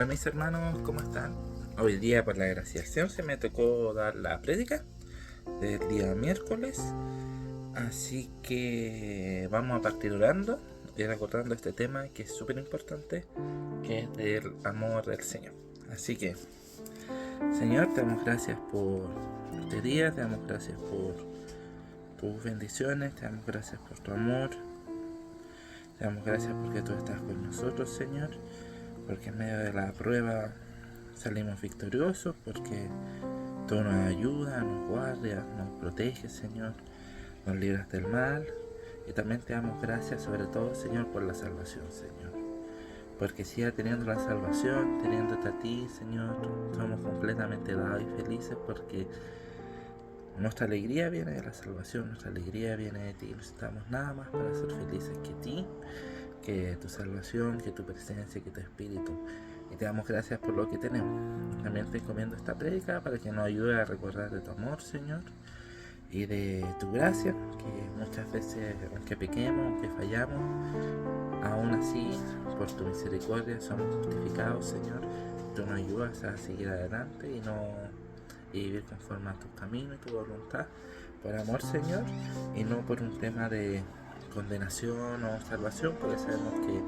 Hola mis hermanos, ¿cómo están? Hoy día por la gracia del Señor se me tocó dar la prédica del día miércoles, así que vamos a partir orando y recordando este tema que es súper importante, que es del amor del Señor. Así que, Señor, te damos gracias por este día, te damos gracias por tus bendiciones, te damos gracias por tu amor, te damos gracias porque tú estás con nosotros, Señor, porque en medio de la prueba salimos victoriosos, porque tú nos ayudas, nos guardas, nos proteges, Señor, nos libras del mal. Y también te damos gracias sobre todo, Señor, por la salvación, Señor, porque siga teniendo la salvación, teniéndote a ti, Señor, somos completamente dados y felices, porque nuestra alegría viene de la salvación, nuestra alegría viene de ti. No necesitamos nada más para ser felices que ti, que tu salvación, que tu presencia, que tu espíritu. Y te damos gracias por lo que tenemos. También te encomiendo esta prédica para que nos ayude a recordar de tu amor, Señor, y de tu gracia, que muchas veces, aunque pequemos, aunque fallamos, aún así, por tu misericordia, somos justificados, Señor. Tú nos ayudas a seguir adelante y vivir conforme a tus caminos y tu voluntad, por amor, Señor, y no por un tema de condenación o salvación, porque sabemos que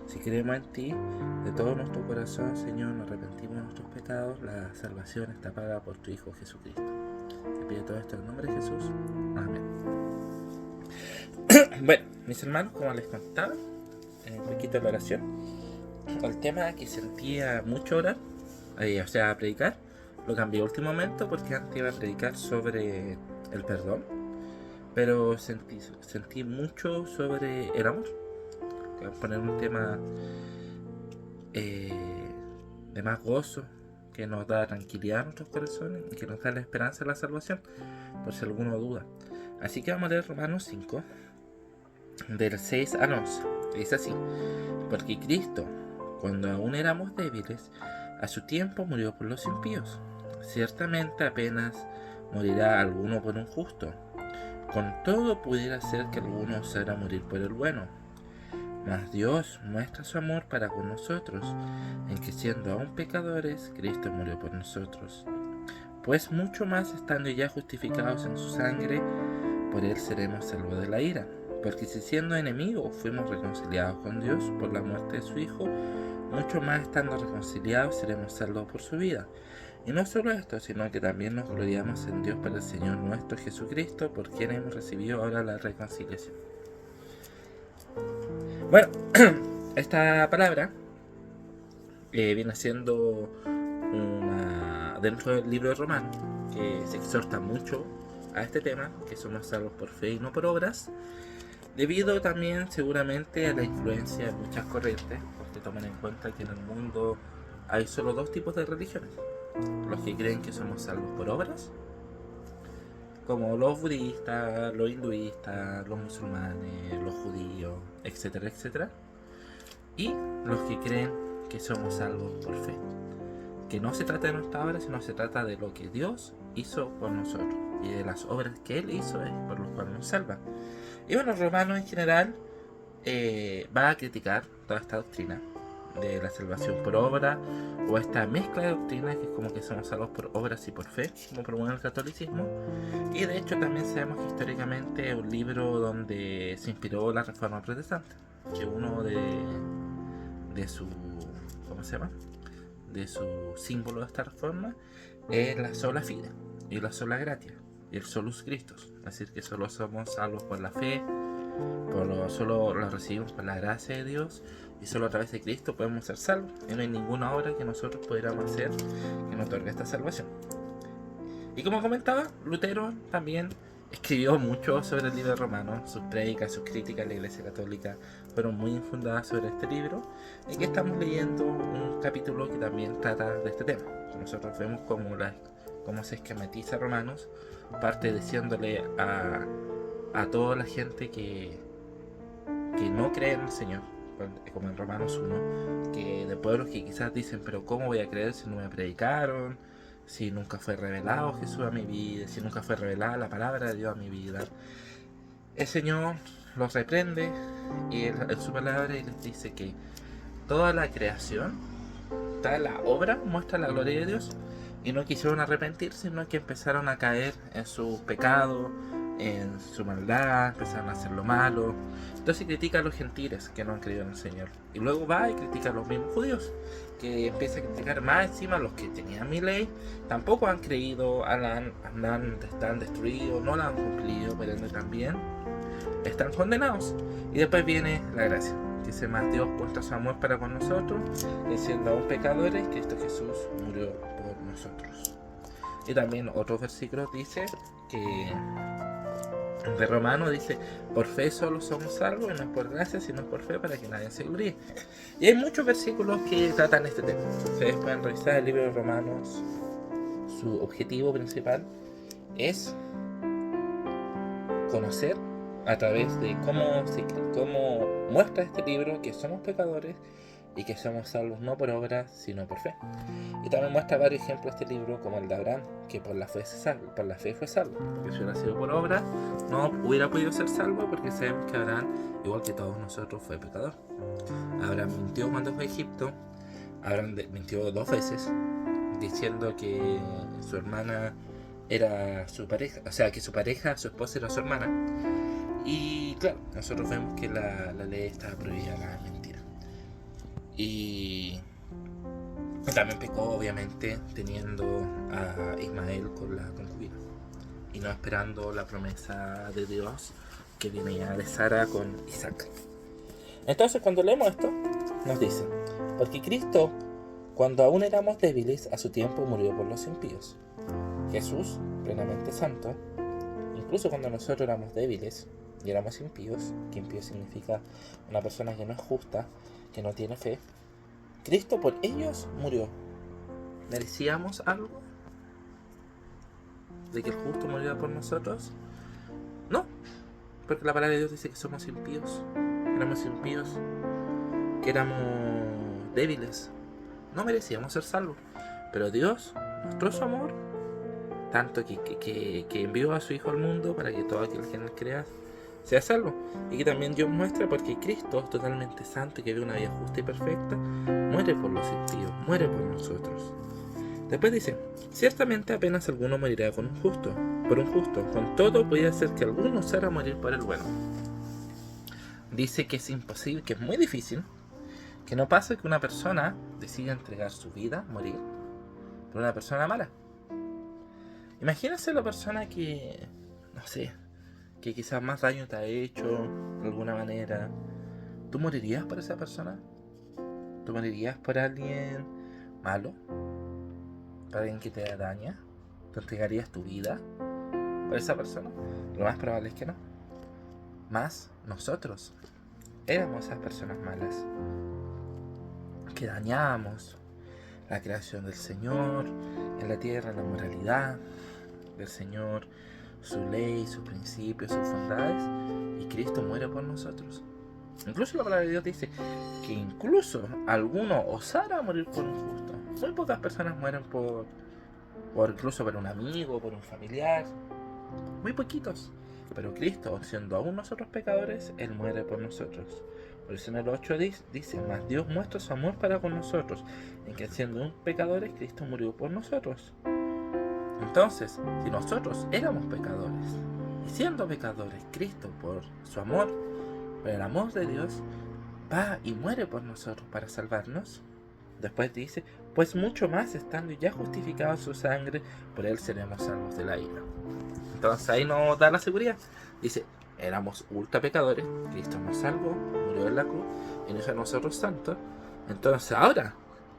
si creemos en ti de todo nuestro corazón, Señor, nos arrepentimos de nuestros pecados, la salvación está pagada por tu Hijo Jesucristo. Te pido todo esto en el nombre de Jesús. Amén. Bueno, mis hermanos, como les contaba, un poquito de la oración, el tema que sentía mucho orar, predicar, lo cambié a último momento porque antes iba a predicar sobre el perdón, pero sentí mucho sobre el amor. Voy a poner un tema de más gozo, que nos da tranquilidad a nuestros corazones y que nos da la esperanza de la salvación, por si alguno duda. Así que vamos a leer Romanos 5, del 6 al 11. Dice así: porque Cristo, cuando aún éramos débiles, a su tiempo murió por los impíos. Ciertamente apenas morirá alguno por un justo, con todo pudiera ser que alguno osara morir por el bueno. Mas Dios muestra su amor para con nosotros, en que siendo aún pecadores, Cristo murió por nosotros. Pues mucho más, estando ya justificados en su sangre, por él seremos salvos de la ira. Porque si siendo enemigos fuimos reconciliados con Dios por la muerte de su Hijo, mucho más estando reconciliados seremos salvos por su vida. Y no solo esto, sino que también nos gloriamos en Dios por el Señor nuestro Jesucristo, por quien hemos recibido ahora la reconciliación. Bueno, esta palabra viene siendo dentro del libro de Romanos, que se exhorta mucho a este tema, que somos salvos por fe y no por obras, debido también seguramente a la influencia de muchas corrientes, porque tomen en cuenta que en el mundo hay solo dos tipos de religiones: los que creen que somos salvos por obras, como los budistas, los hinduistas, los musulmanes, los judíos, etcétera, etcétera, y los que creen que somos salvos por fe, que no se trata de nuestra obra, sino se trata de lo que Dios hizo por nosotros y de las obras que Él hizo por los cuales nos salva. Y bueno, Romanos en general va a criticar toda esta doctrina de la salvación por obra, o esta mezcla de doctrinas que es como que somos salvos por obras y por fe, como promueve el catolicismo. Y de hecho también sabemos que históricamente es un libro donde se inspiró la Reforma Protestante, que uno de su, ¿cómo se llama?, de su símbolo de esta reforma es la sola fide y la sola gratia y el solus Christus, es decir, que solo somos salvos por la fe, solo lo recibimos por la gracia de Dios, y solo a través de Cristo podemos ser salvos, y no hay ninguna obra que nosotros pudiéramos hacer que nos otorgue esta salvación. Y como comentaba, Lutero también escribió mucho sobre el libro de Romanos. Sus prédicas, sus críticas a la Iglesia Católica fueron muy infundadas sobre este libro, y que estamos leyendo un capítulo que también trata de este tema. Nosotros vemos cómo se esquematiza Romanos, parte diciéndole a toda la gente que no cree en el Señor, como en Romanos 1, que de pueblos que quizás dicen: pero ¿cómo voy a creer si no me predicaron? Si nunca fue revelado Jesús a mi vida, si nunca fue revelada la palabra de Dios a mi vida. El Señor los reprende y en su palabra les dice que toda la creación está la obra, muestra la gloria de Dios, y no quisieron arrepentirse, sino que empezaron a caer en su pecado, en su maldad, empezaron a hacer lo malo. Entonces critica a los gentiles que no han creído en el Señor. Y luego va y critica a los mismos judíos, que empieza a criticar más encima a los que tenían mi ley, tampoco han creído, están destruidos, no la han cumplido, pero también están condenados. Y después viene la gracia. Dice, más Dios muestra su amor para con nosotros, que siendo aún pecadores, Cristo Jesús murió por nosotros. Y también otros versículos dice que de Romano dice, por fe solo somos salvos, y no es por gracia, sino por fe, para que nadie se gloríe. Y hay muchos versículos que tratan este tema. Ustedes pueden revisar el libro de Romanos. Su objetivo principal es conocer a través de cómo muestra este libro que somos pecadores y que somos salvos no por obras, sino por fe. Y también muestra varios ejemplos de este libro, como el de Abraham, que por la fe fue salvo, porque si hubiera sido por obras no hubiera podido ser salvo, porque sabemos que Abraham, igual que todos nosotros, fue pecador. Abraham mintió cuando fue a Egipto. Abraham mintió 2 veces, diciendo que su hermana era su pareja, o sea, que su esposa era su hermana. Y claro, nosotros vemos que la ley está prohibida la mentira. Y también pecó, obviamente, teniendo a Ismael con la concubina y no esperando la promesa de Dios que venía de Sara con Isaac. Entonces, cuando leemos esto, nos dice, porque Cristo, cuando aún éramos débiles, a su tiempo murió por los impíos. Jesús, plenamente santo, incluso cuando nosotros éramos débiles y éramos impíos, que impío significa una persona que no es justa, que no tiene fe, Cristo por ellos murió. ¿Merecíamos algo de que el justo muriera por nosotros? No, porque la palabra de Dios dice que somos impíos, éramos impíos, que éramos débiles, no merecíamos ser salvos. Pero Dios mostró su amor, tanto que envió a su Hijo al mundo para que todo aquel que en él crea sea salvo. Y que también Dios muestra porque Cristo, totalmente santo, que vive una vida justa y perfecta, muere por los impíos, muere por nosotros. Después dice, ciertamente apenas alguno morirá por un justo, con todo podría ser que alguno osara morir por el bueno. Dice que es imposible, que es muy difícil, que no pase que una persona decida entregar su vida, morir, por una persona mala. Imagínense la persona que, no sé, que quizás más daño te ha hecho de alguna manera. ¿Tú morirías por esa persona? ¿Tú morirías por alguien malo? ¿Por alguien que te daña? ¿Tú entregarías tu vida por esa persona? Lo más probable es que no. Más nosotros éramos esas personas malas que dañábamos la creación del Señor en la tierra, la moralidad del Señor, su ley, sus principios, sus bondades, y Cristo muere por nosotros. Incluso la palabra de Dios dice que incluso alguno osara morir por un justo. Muy pocas personas mueren por incluso por un amigo, por un familiar, muy poquitos. Pero Cristo, siendo aún nosotros pecadores, Él muere por nosotros. Por eso en el 8 dice, mas Dios muestra su amor para con nosotros, en que siendo aún pecadores, Cristo murió por nosotros. Entonces, si nosotros éramos pecadores, y siendo pecadores, Cristo por su amor, por el amor de Dios, va y muere por nosotros para salvarnos. Después dice, pues mucho más estando ya justificado su sangre, por él seremos salvos de la ira. Entonces ahí nos da la seguridad. Dice, éramos ultra pecadores, Cristo nos salvó, murió en la cruz, y nos hizo a nosotros santos. Entonces ahora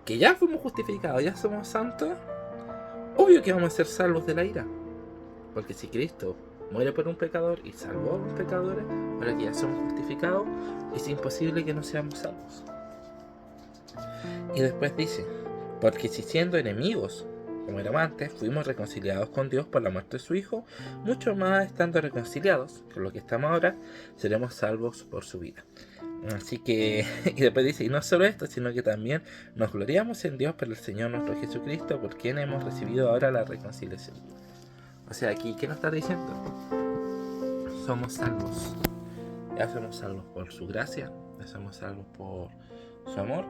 que ya fuimos justificados, ya somos santos, obvio que vamos a ser salvos de la ira. Porque si Cristo muere por un pecador y salvó a los pecadores, ahora que ya somos justificados, es imposible que no seamos salvos. Y después dice, porque si siendo enemigos, como éramos antes, fuimos reconciliados con Dios por la muerte de su Hijo, mucho más estando reconciliados con lo que estamos ahora, seremos salvos por su vida. Así que, y después dice, y no solo esto, sino que también nos gloriamos en Dios por el Señor nuestro Jesucristo, por quien hemos recibido ahora la reconciliación. O sea, aquí, ¿qué nos está diciendo? Somos salvos. Ya somos salvos por su gracia, ya somos salvos por su amor,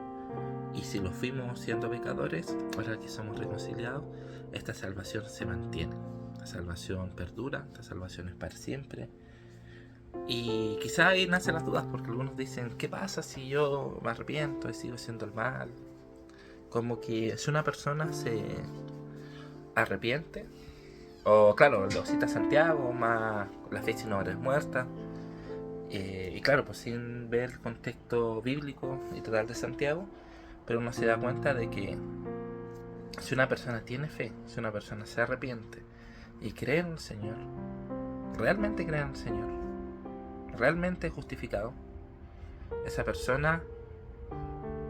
Y si lo fuimos siendo pecadores, ahora que somos reconciliados, esta salvación se mantiene. La salvación perdura, la salvación es para siempre. Y quizá ahí nacen las dudas, porque algunos dicen, ¿qué pasa si yo me arrepiento y sigo haciendo el mal? Como que si una persona se arrepiente, o claro, lo cita Santiago, más la fe sin obra es muerta. Y claro, pues sin ver el contexto bíblico y total de Santiago, pero uno se da cuenta de que si una persona tiene fe, si una persona se arrepiente y cree en el Señor, realmente cree en el Señor, realmente es justificado, esa persona,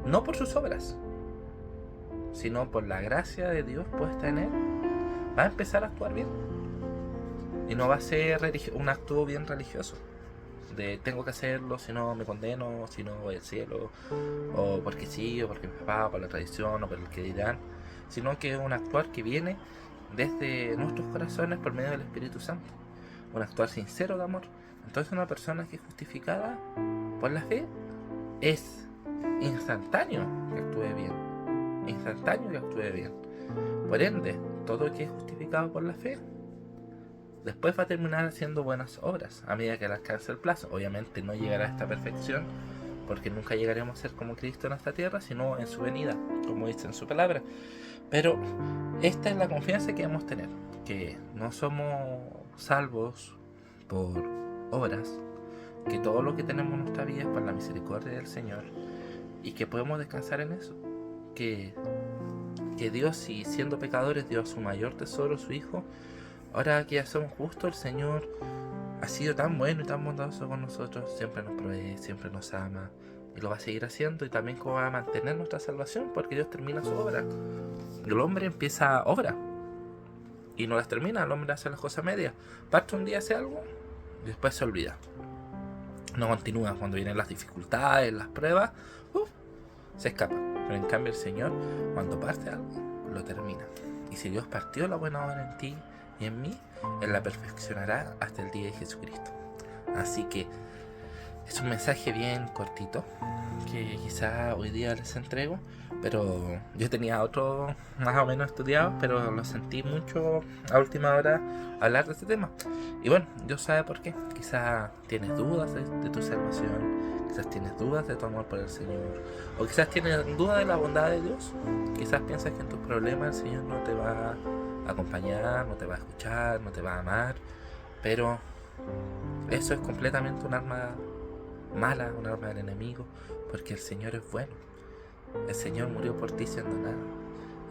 no por sus obras, sino por la gracia de Dios puesta en él, va a empezar a actuar bien. Y no va a ser un acto bien religioso, de tengo que hacerlo, si no me condeno, si no voy al cielo, o porque sí, o porque mi papá, o por la tradición, o por el que dirán, sino que es un actuar que viene desde nuestros corazones por medio del Espíritu Santo, un actuar sincero de amor. Entonces una persona que es justificada por la fe es instantáneo que actúe bien, instantáneo que actúe bien. Por ende, todo el que es justificado por la fe después va a terminar haciendo buenas obras a medida que le alcance el plazo. Obviamente no llegará a esta perfección, porque nunca llegaremos a ser como Cristo en esta tierra, sino en su venida, como dice en su palabra. Pero esta es la confianza que debemos tener, que no somos salvos por obras, que todo lo que tenemos en nuestra vida es por la misericordia del Señor, y que podemos descansar en eso, que Dios, si siendo pecadores dio su mayor tesoro, su Hijo, ahora que ya somos justos, el Señor ha sido tan bueno y tan bondadoso con nosotros, siempre nos provee, siempre nos ama, y lo va a seguir haciendo, y también como va a mantener nuestra salvación, porque Dios termina su obra. El hombre empieza obra y no las termina, el hombre hace las cosas medias, parte un día, hace algo y después se olvida, no continúa. Cuando vienen las dificultades, las pruebas, se escapa. Pero en cambio el Señor, cuando parte algo, lo termina. Y si Dios partió la buena obra en ti y en mí, Él la perfeccionará hasta el día de Jesucristo. Así que es un mensaje bien cortito, que quizá hoy día les entrego, pero yo tenía otro más o menos estudiado, pero lo sentí mucho a última hora hablar de este tema. Y bueno, Dios sabe por qué. Quizás tienes dudas de tu salvación, quizás tienes dudas de tu amor por el Señor, o quizás tienes dudas de la bondad de Dios. Quizás piensas que en tus problemas el Señor no te va a acompañar, no te va a escuchar, no te va a amar, pero eso es completamente un arma mala, un arma del enemigo, porque el Señor es bueno. El Señor murió por ti siendo nada,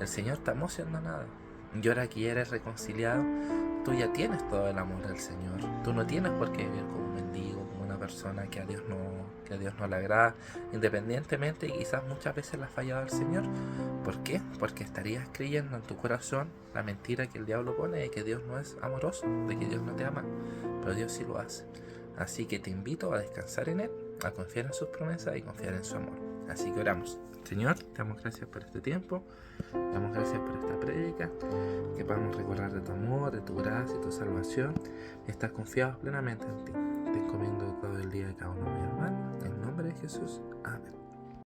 el Señor te amó siendo nada, y ahora que eres reconciliado, tú ya tienes todo el amor del Señor. Tú no tienes por qué vivir como un mendigo, como una persona que a Dios no le agrada, independientemente, y quizás muchas veces le has fallado al Señor. ¿Por qué? Porque estarías creyendo en tu corazón la mentira que el diablo pone de que Dios no es amoroso, de que Dios no te ama, pero Dios sí lo hace. Así que te invito a descansar en Él, a confiar en sus promesas y confiar en su amor. Así que oramos. Señor, te damos gracias por este tiempo, te damos gracias por esta prédica, que podamos recordar de tu amor, de tu gracia y tu salvación, y estar confiados plenamente en ti. Te encomiendo todo el día de cada uno de mis hermanos, en nombre de Jesús. Amén.